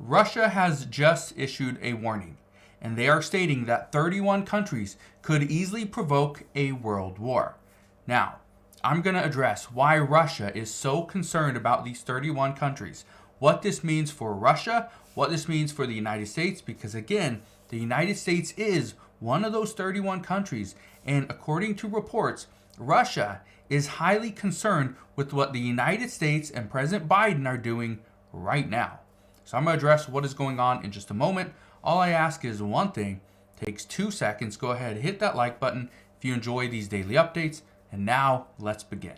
Russia has just issued a warning, and they are stating that 31 countries could easily provoke a world war. Now, I'm going to address why Russia is so concerned about these 31 countries, what this means for Russia, what this means for the United States, because again, the United States is one of those 31 countries, and according to reports, Russia is highly concerned with what the United States and President Biden are doing right now. So I'm going to address what is going on in just a moment. All I ask is one thing, takes 2 seconds. Go ahead, hit that like button if you enjoy these daily updates. And now let's begin.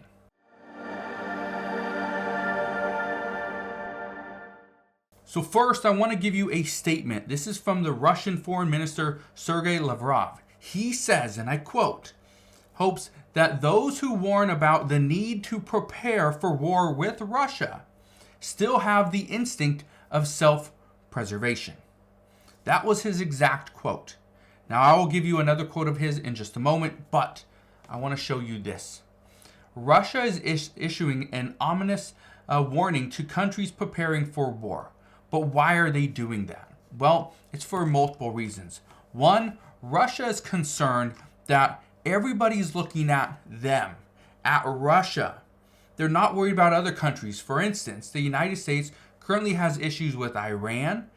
So first, I want to give you a statement. This is from the Russian Foreign Minister Sergei Lavrov. He says, and I quote, hopes that those who warn about the need to prepare for war with Russia still have the instinct of self-preservation. That was his exact quote. Now, I will give you another quote of his in just a moment, but I want to show you this. Russia is issuing an ominous warning to countries preparing for war. But why are they doing that? Well, it's for multiple reasons. One, Russia is concerned that everybody's looking at them, at Russia. They're not worried about other countries. For instance, the United States currently has issues with Iran,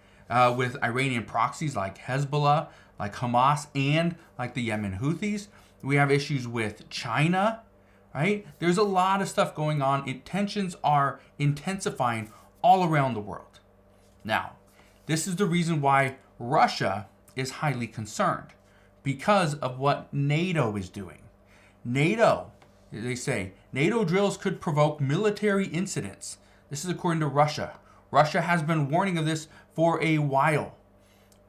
with Iranian proxies like Hezbollah, like Hamas, and like the Yemen Houthis. We have issues with China, right? There's a lot of stuff going on. Tensions are intensifying all around the world. Now, this is the reason why Russia is highly concerned, because of what NATO is doing. NATO, they say, NATO drills could provoke military incidents. This is according to Russia. Russia has been warning of this for a while,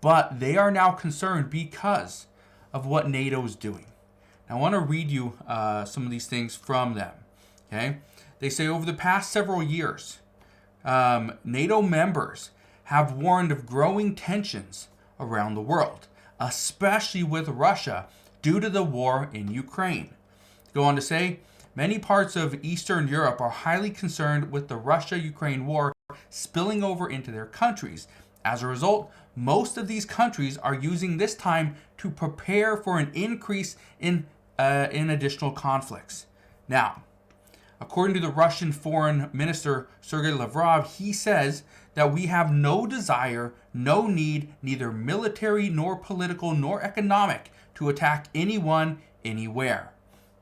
but they are now concerned because of what NATO is doing. Now, I want to read you some of these things from them. Okay, they say over the past several years, NATO members have warned of growing tensions around the world, especially with Russia due to the war in Ukraine. They go on to say, many parts of Eastern Europe are highly concerned with the Russia-Ukraine war spilling over into their countries. As a result, most of these countries are using this time to prepare for an increase in additional conflicts. Now, according to the Russian Foreign Minister Sergei Lavrov, he says that we have no desire, no need, neither military nor political nor economic, to attack anyone, anywhere.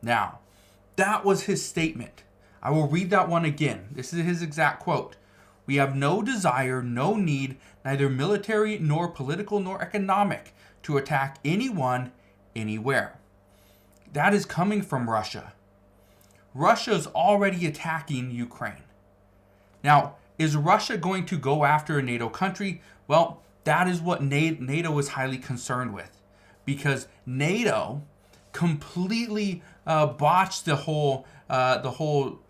Now, that was his statement. I will read that one again. This is his exact quote. We have no desire, no need, neither military nor political nor economic, to attack anyone, anywhere. That is coming from Russia. Russia is already attacking Ukraine. Now, is Russia going to go after a NATO country? Well, that is what NATO is highly concerned with, because NATO completely botched the whole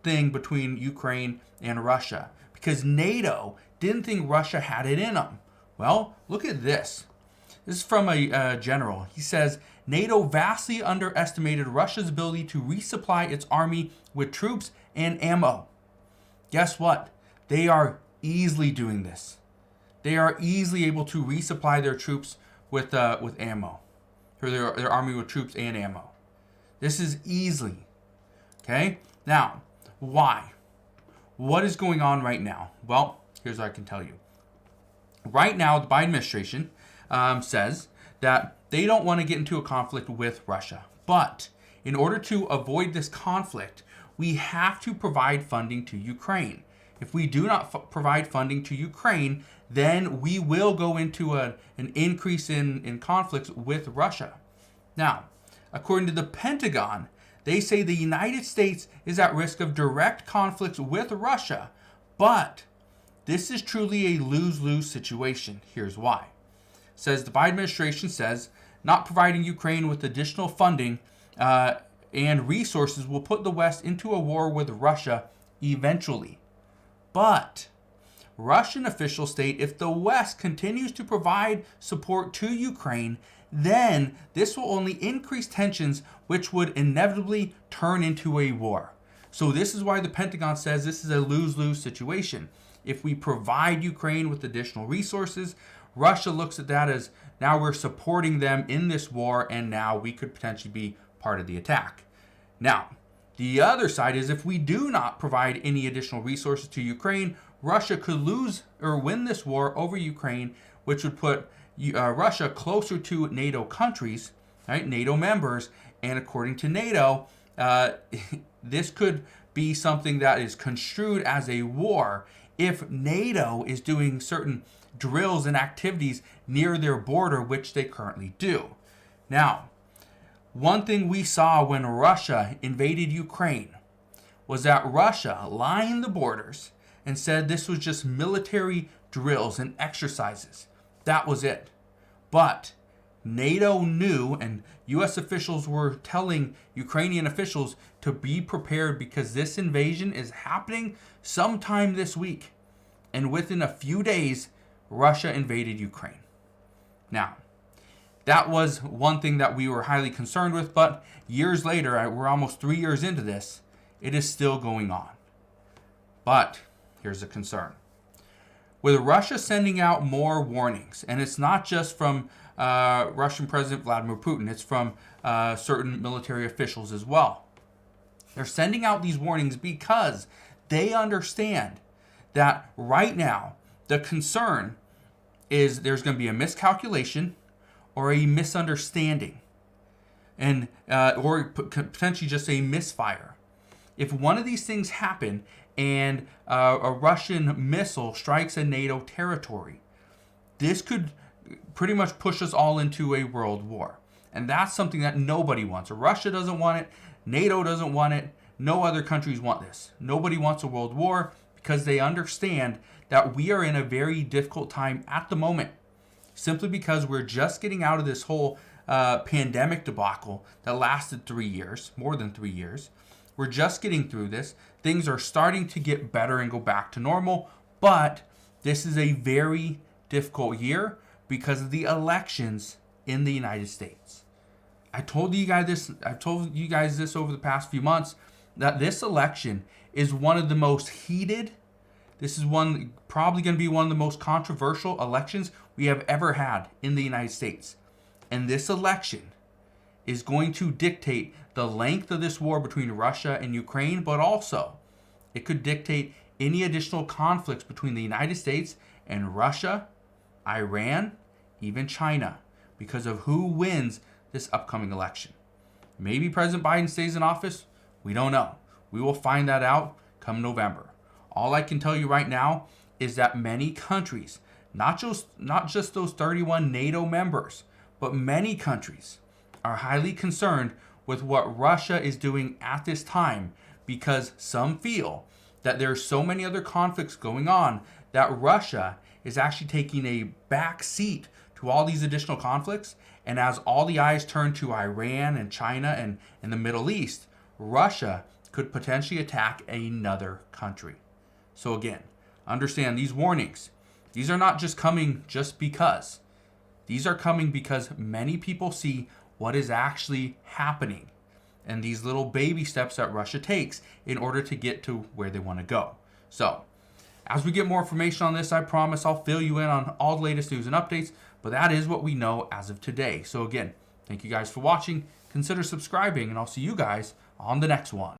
thing between Ukraine and Russia, because NATO didn't think Russia had it in them. Well, look at this. This is from a general. He says, NATO vastly underestimated Russia's ability to resupply its army with troops and ammo. Guess what? They are easily doing this. They are easily able to resupply their troops with ammo, or their army with troops and ammo. This is easily. Okay? Now, why? What is going on right now? Well, here's what I can tell you. Right now, the Biden administration says that they don't want to get into a conflict with Russia. But in order to avoid this conflict, we have to provide funding to Ukraine. If we do not provide funding to Ukraine, then we will go into an increase in conflicts with Russia. Now, according to the Pentagon, they say the United States is at risk of direct conflicts with Russia, but this is truly a lose-lose situation. Here's why. It says the Biden administration says not providing Ukraine with additional funding and resources will put the West into a war with Russia eventually. But Russian officials state if the West continues to provide support to Ukraine, then this will only increase tensions, which would inevitably turn into a war. So this is why the Pentagon says this is a lose-lose situation. if we provide Ukraine with additional resources, Russia looks at that as now we're supporting them in this war, and now we could potentially be part of the attack. Now, the other side is if we do not provide any additional resources to Ukraine, Russia could lose or win this war over Ukraine, which would put Russia closer to NATO countries, right? NATO members, and according to NATO, this could be something that is construed as a war if NATO is doing certain drills and activities near their border, which they currently do. Now, one thing we saw when Russia invaded Ukraine was that Russia lined the borders and said this was just military drills and exercises. That was it. But NATO knew, and U.S. officials were telling Ukrainian officials to be prepared because this invasion is happening sometime this week. And within a few days, Russia invaded Ukraine. Now, that was one thing that we were highly concerned with, but years later, we're almost 3 years into this, it is still going on. But here's a concern. With Russia sending out more warnings, and it's not just from Russian President Vladimir Putin, it's from certain military officials as well. They're sending out these warnings because they understand that right now the concern is there's going to be a miscalculation or a misunderstanding, and or potentially just a misfire. If one of these things happen and a Russian missile strikes a NATO territory, this could pretty much push us all into a world war. And that's something that nobody wants. Russia doesn't want it. NATO doesn't want it. No other countries want this. Nobody wants a world war because they understand that we are in a very difficult time at the moment, simply because we're just getting out of this whole pandemic debacle that lasted 3 years, more than 3 years. We're just getting through this. Things are starting to get better and go back to normal, but this is a very difficult year because of the elections in the United States. I've told you guys this over the past few months, that this election is one of the most heated. This is probably going to be one of the most controversial elections we have ever had in the United States. And this election is going to dictate the length of this war between Russia and Ukraine, but also it could dictate any additional conflicts between the United States and Russia, Iran, even China, because of who wins this upcoming election. Maybe President Biden stays in office. We don't know. We will find that out come November. All I can tell you right now is that many countries, not just those 31 NATO members, but many countries are highly concerned with what Russia is doing at this time, because some feel that there are so many other conflicts going on that Russia is actually taking a back seat to all these additional conflicts. And as all the eyes turn to Iran and China and the Middle East, Russia could potentially attack another country. So again, understand these warnings. These are not just coming just because. These are coming because many people see what is actually happening and these little baby steps that Russia takes in order to get to where they want to go. So, as we get more information on this, I promise I'll fill you in on all the latest news and updates, but that is what we know as of today. So again, thank you guys for watching. Consider subscribing, and I'll see you guys on the next one.